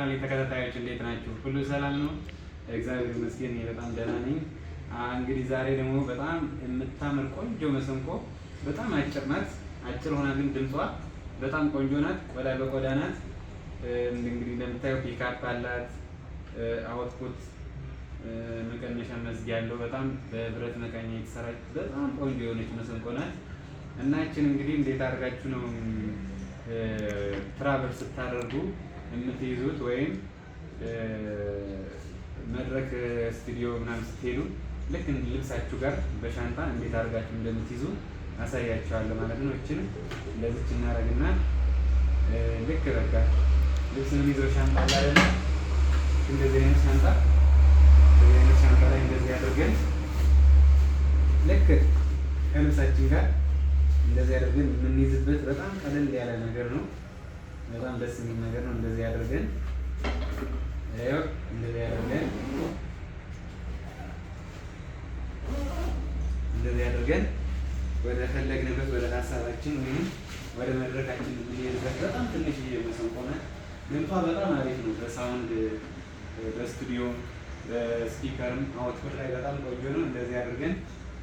የቻናሌ ተከታታዮች እንዴት ናችሁ? ሁሉ ሰላም ነው? እግዚአብሔር ይመስገን እኔ በጣም ደህና ነኝ። እንግዲህ ዛሬ ደግሞ በጣም የምታምር ቆንጆ መሰንቆ፣ በጣም አጭር ናት። አጭር ሆና ግን ድምጿ በጣም ቆንጆ ናት። ቆዳ በቆዳ ናት። እንግዲህ እንደምታየው ፒካፕ አላት። አውትፑት መቀነሻ መዝጊያ ያለው በጣም በብረት መቃኛ የተሰራች በጣም ቆንጆ የሆነች መሰንቆ ናት። እና እችን እንግዲህ እንዴት አድርጋችሁ ነው ትራቨል ስታደርጉ የምትይዙት ወይም መድረክ ስቱዲዮ ምናምን ስትሄዱ ልክ ልብሳችሁ ጋር በሻንጣ እንዴት አድርጋችሁ እንደምትይዙ አሳያችኋለሁ ማለት ነው። እችን እንደዚች እናደርግና ልክ በቃ ልብስ የሚይዘው ሻንጣ አለ አይደል? እንደዚህ አይነት ሻንጣ ላይ እንደዚህ አድርገን ልክ ከልብሳችን ጋር እንደዚህ አድርገን የምንይዝበት በጣም ቀለል ያለ ነገር ነው። በጣም ደስ የሚል ነገር ነው። እንደዚህ አድርገን እንደዚህ አድርገን ወደ ፈለግንበት ወደ ሀሳባችን ወይም ወደ መድረካችን የምንሄድበት በጣም ትንሽ መሰንቆ ናት። ድምጿ በጣም አሪፍ ነው። በሳውንድ በስቱዲዮ በስፒከርም አውትፑት ላይ በጣም ቆንጆ ነው። እንደዚህ አድርገን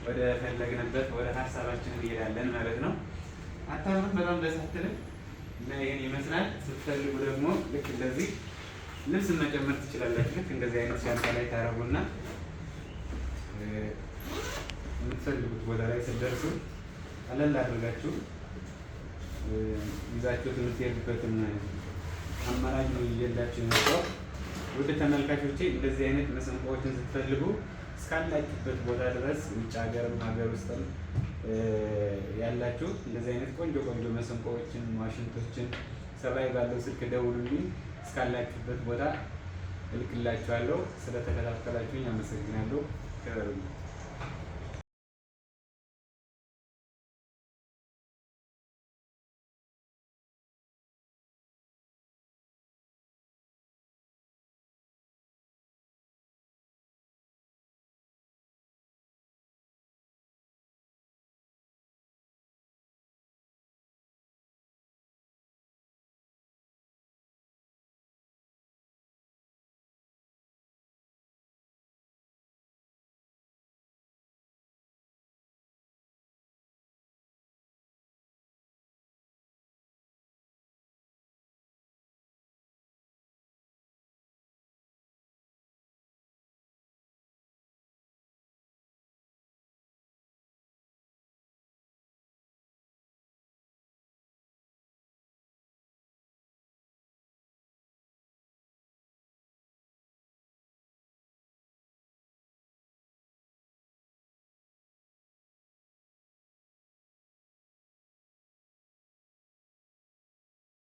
ወደ ፈለግንበት ወደ ሀሳባችን እንሄዳለን ማለት ነው። አታምርም? በጣም ደስ አትልም? እና ይሄን ይመስላል። ስትፈልጉ ደግሞ ልክ እንደዚህ ልብስ መጨመር ትችላላችሁ። ልክ እንደዚህ አይነት ሻንጣ ላይ ታረጉና የምትፈልጉት ቦታ ላይ ስትደርሱ ቀለል አድርጋችሁ ይዛችሁት የምትሄዱበትን አማራጭ ነው ይዤላችሁ የመጣሁት። ውድ ተመልካቾቼ እንደዚህ አይነት መሰንቆዎችን ስትፈልጉ እስካላችሁበት ቦታ ድረስ ውጭ ሀገርም ሀገር ውስጥም ያላችሁ እንደዚህ አይነት ቆንጆ ቆንጆ መሰንቆዎችን፣ ዋሽንቶችን ሰባይ ባለው ስልክ ደውሉልኝ። እስካላችሁበት ቦታ እልክላችኋለሁ። ስለተከታተላችሁኝ አመሰግናለሁ።